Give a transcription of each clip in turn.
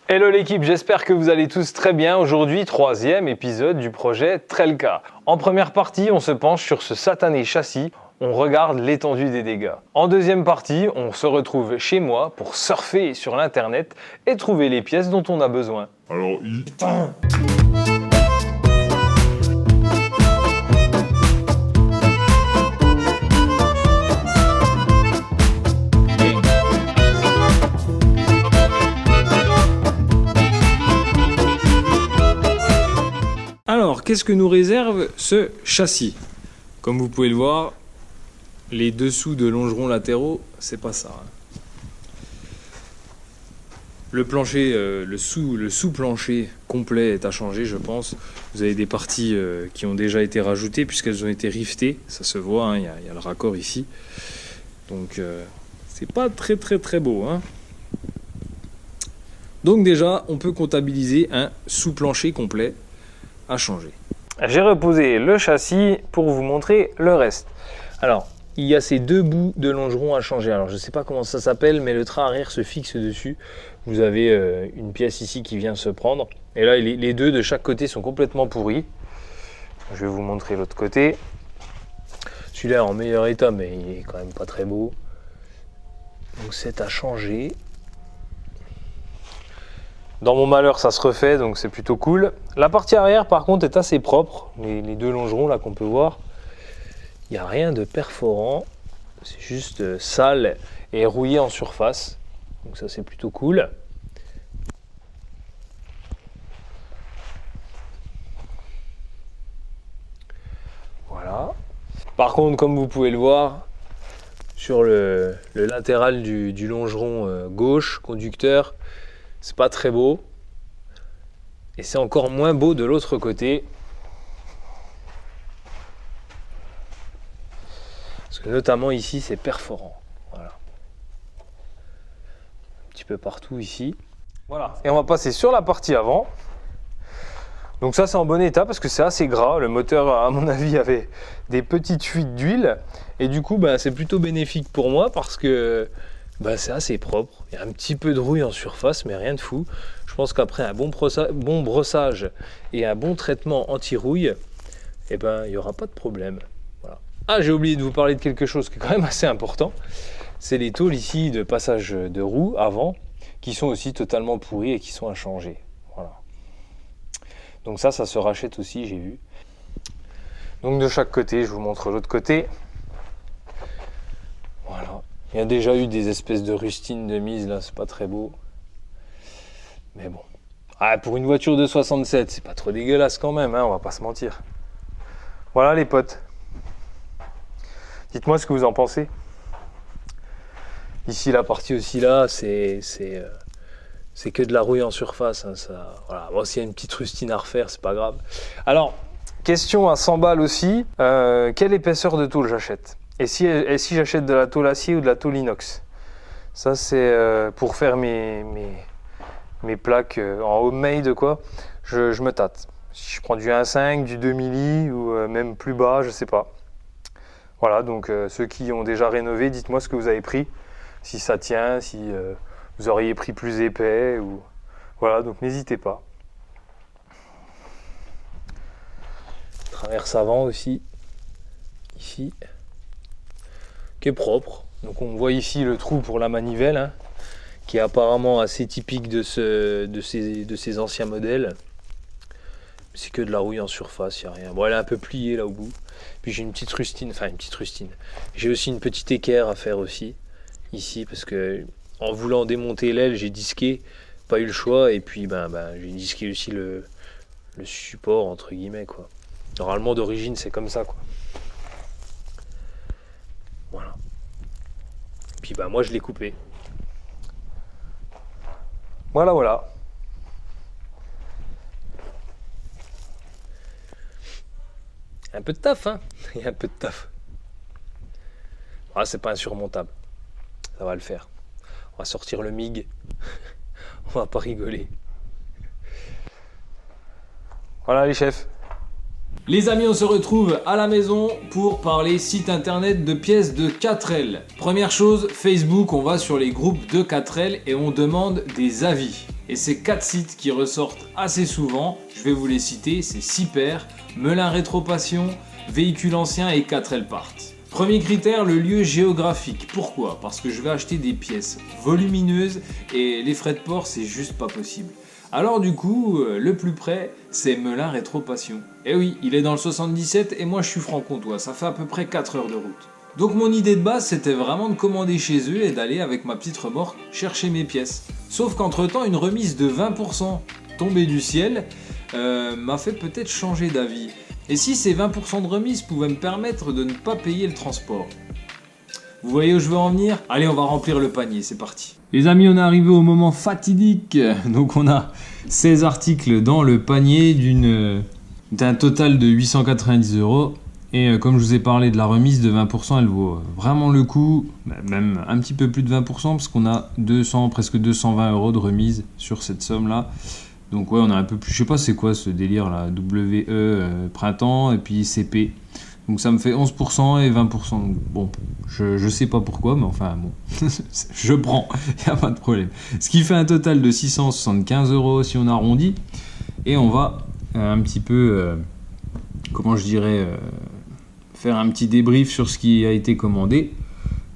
Hello l'équipe, j'espère que vous allez tous très bien. Aujourd'hui, troisième épisode du projet Trelka. En première partie, on se penche sur ce satané châssis. On regarde l'étendue des dégâts. En deuxième partie, on se retrouve chez moi pour surfer sur l'internet et trouver les pièces dont on a besoin. Alors, Putain. Alors, qu'est-ce que nous réserve ce châssis? Comme vous pouvez le voir, les dessous de longerons latéraux, c'est pas ça. Le plancher, le sous-plancher complet est à changer, je pense. Vous avez des parties qui ont déjà été rajoutées puisqu'elles ont été rivetées. Ça se voit, hein, y a le raccord ici. Donc, c'est pas très beau. Hein. Donc déjà, on peut comptabiliser un sous-plancher complet à changer. J'ai reposé le châssis pour vous montrer le reste. Alors, il y a ces deux bouts de longeron à changer. Alors, je ne sais pas comment ça s'appelle, mais le train arrière se fixe dessus. Vous avez une pièce ici qui vient se prendre. Et là, les deux de chaque côté sont complètement pourris. Je vais vous montrer l'autre côté. Celui-là est en meilleur état, mais il est quand même pas très beau. Donc, c'est à changer. Dans mon malheur, ça se refait, donc c'est plutôt cool. La partie arrière, par contre, est assez propre. Les deux longerons là qu'on peut voir. Il n'y a rien de perforant, c'est juste sale et rouillé en surface. Donc ça c'est plutôt cool. Voilà. Par contre, comme vous pouvez le voir, sur le latéral du longeron gauche, conducteur, c'est pas très beau. Et c'est encore moins beau de l'autre côté. Parce que notamment ici, c'est perforant. Voilà. Un petit peu partout ici. Voilà. Et on va passer sur la partie avant. Donc ça, c'est en bon état parce que c'est assez gras. Le moteur, à mon avis, avait des petites fuites d'huile. Et du coup, c'est plutôt bénéfique pour moi parce que c'est assez propre. Il y a un petit peu de rouille en surface, mais rien de fou. Je pense qu'après un bon brossage et un bon traitement anti-rouille, il n'y aura pas de problème. Voilà. Ah, j'ai oublié de vous parler de quelque chose qui est quand même assez important. C'est les tôles ici de passage de roue avant, qui sont aussi totalement pourries et qui sont à changer. Voilà. Donc ça se rachète aussi, j'ai vu. Donc de chaque côté, je vous montre l'autre côté. Voilà. Il y a déjà eu des espèces de rustines de mise, là, c'est pas très beau. Mais bon. Ah, pour une voiture de 67, c'est pas trop dégueulasse quand même, hein, on va pas se mentir. Voilà les potes. Dites-moi ce que vous en pensez. Ici, la partie aussi là, c'est que de la rouille en surface. Hein, ça, voilà. Bon, s'il y a une petite rustine à refaire, c'est pas grave. Alors, question à 100 balles aussi. Quelle épaisseur de tôle j'achète ? Et si j'achète de la tôle acier ou de la tôle inox? Ça, c'est pour faire mes plaques en homemade, quoi. Je me tâte. Si je prends du 1,5, du 2 milli ou même plus bas, je sais pas. Voilà, donc ceux qui ont déjà rénové, dites-moi ce que vous avez pris. Si ça tient, si vous auriez pris plus épais. Ou... Voilà, donc n'hésitez pas. Traverse avant aussi. Ici. Qui est propre. Donc on voit ici le trou pour la manivelle, hein, qui est apparemment assez typique de ces anciens modèles. C'est que de la rouille en surface, il n'y a rien. Bon, elle est un peu pliée là au bout. Puis j'ai une petite rustine, J'ai aussi une petite équerre à faire aussi, ici, parce que en voulant démonter l'aile, j'ai disqué, pas eu le choix, et puis j'ai disqué aussi le support, entre guillemets, quoi. Normalement d'origine c'est comme ça, quoi. Voilà. Et puis moi je l'ai coupé. Voilà. Un peu de taf, hein. Il y a un peu de taf. Ah, c'est pas insurmontable. Ça va le faire. On va sortir le MIG. On va pas rigoler. Voilà les chefs. Les amis, on se retrouve à la maison pour parler site internet de pièces de 4L. Première chose, Facebook, on va sur les groupes de 4L et on demande des avis. Et ces 4 sites qui ressortent assez souvent, je vais vous les citer, c'est Siper, Melun Rétropassion, Véhicule Ancien et 4L Parts. Premier critère, le lieu géographique. Pourquoi ? Parce que je vais acheter des pièces volumineuses et les frais de port, c'est juste pas possible. Alors du coup, le plus près, c'est Melun Rétropassion. Et oui, il est dans le 77 et moi je suis franc-comtois, ça fait à peu près 4 heures de route. Donc mon idée de base, c'était vraiment de commander chez eux et d'aller avec ma petite remorque chercher mes pièces. Sauf qu'entre temps, une remise de 20% tombée du ciel m'a fait peut-être changer d'avis. Et si ces 20% de remise pouvaient me permettre de ne pas payer le transport ? Vous voyez où je veux en venir ? Allez, on va remplir le panier, c'est parti. Les amis, on est arrivé au moment fatidique. Donc on a 16 articles dans le panier d'un total de 890 €. Et comme je vous ai parlé de la remise de 20%, elle vaut vraiment le coup, même un petit peu plus de 20%, parce qu'on a presque 220 € de remise sur cette somme-là. Donc ouais, on a un peu plus, je sais pas c'est quoi ce délire là, WE printemps et puis CP. Donc ça me fait 11% et 20%. Donc, bon, je sais pas pourquoi, mais enfin bon, je prends, il n'y a pas de problème. Ce qui fait un total de 675 € si on arrondit. Et on va un petit peu, faire un petit débrief sur ce qui a été commandé.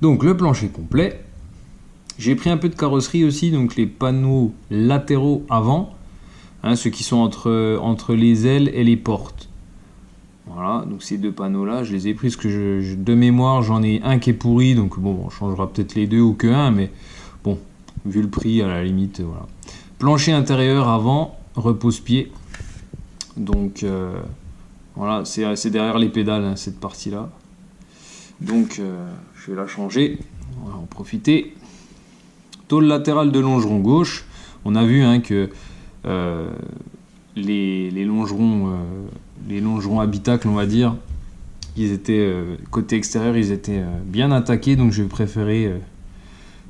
Donc le plancher complet. J'ai pris un peu de carrosserie aussi, donc les panneaux latéraux avant, ceux qui sont entre les ailes et les portes. Voilà, donc ces deux panneaux-là, je les ai pris parce que de mémoire, j'en ai un qui est pourri, donc bon, on changera peut-être les deux ou que un, mais bon, vu le prix, à la limite, voilà. Plancher intérieur avant, repose-pied. Donc voilà, c'est derrière les pédales, cette partie-là. Donc je vais la changer, on va en profiter. Tôle latérale de longeron gauche. On a vu que les longerons habitacles, on va dire, ils étaient côté extérieur, ils étaient bien attaqués, donc je vais préférer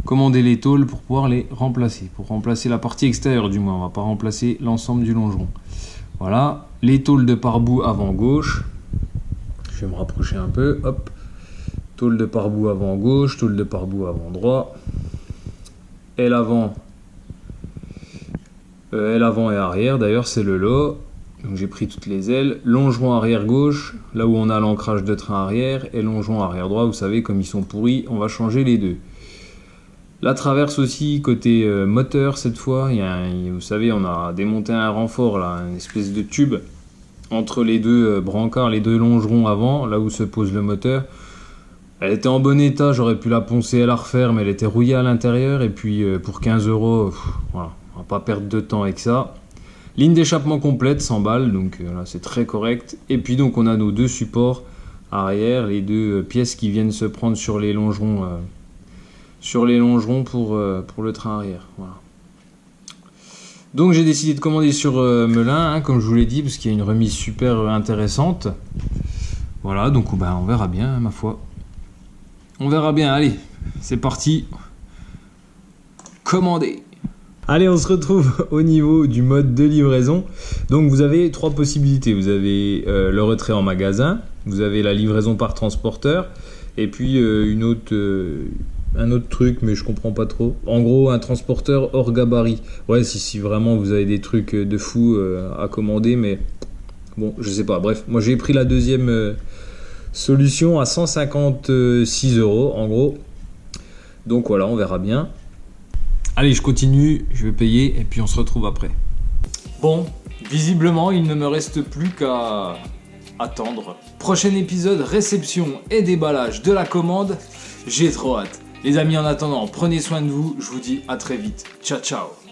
commander les tôles pour pouvoir les remplacer, pour remplacer la partie extérieure du moins, on va pas remplacer l'ensemble du longeron. Voilà, les tôles de pare-boue avant gauche, je vais me rapprocher un peu, hop, tôle de pare-boue avant gauche, tôle de pare-boue avant droit, aile avant et arrière, d'ailleurs c'est le lot. Donc j'ai pris toutes les ailes, longeron arrière gauche, là où on a l'ancrage de train arrière, et longeron arrière droit, vous savez comme ils sont pourris, on va changer les deux. La traverse aussi, côté moteur cette fois, vous savez on a démonté un renfort là, une espèce de tube entre les deux brancards, les deux longerons avant, là où se pose le moteur. Elle était en bon état, j'aurais pu la poncer et la refaire, mais elle était rouillée à l'intérieur, et puis pour 15 €, voilà, on va pas perdre de temps avec ça. Ligne d'échappement complète, 100 balles, donc là c'est très correct. Et puis donc on a nos deux supports arrière, les deux pièces qui viennent se prendre sur les longerons pour le train arrière. Voilà. Donc j'ai décidé de commander sur Melun, comme je vous l'ai dit, parce qu'il y a une remise super intéressante. Voilà, donc on verra bien, ma foi. On verra bien, allez, c'est parti. Commander. Allez, on se retrouve au niveau du mode de livraison. Donc vous avez 3 possibilités. Vous avez le retrait en magasin, vous avez la livraison par transporteur, et puis un autre truc, mais je comprends pas trop. En gros, un transporteur hors gabarit. Ouais, si vraiment vous avez des trucs de fou à commander, mais bon, je sais pas. Bref, moi j'ai pris la deuxième solution à 156 € en gros. Donc voilà, on verra bien. Allez, je continue, je vais payer et puis on se retrouve après. Bon, visiblement, il ne me reste plus qu'à attendre. Prochain épisode, réception et déballage de la commande. J'ai trop hâte. Les amis, en attendant, prenez soin de vous. Je vous dis à très vite. Ciao, ciao.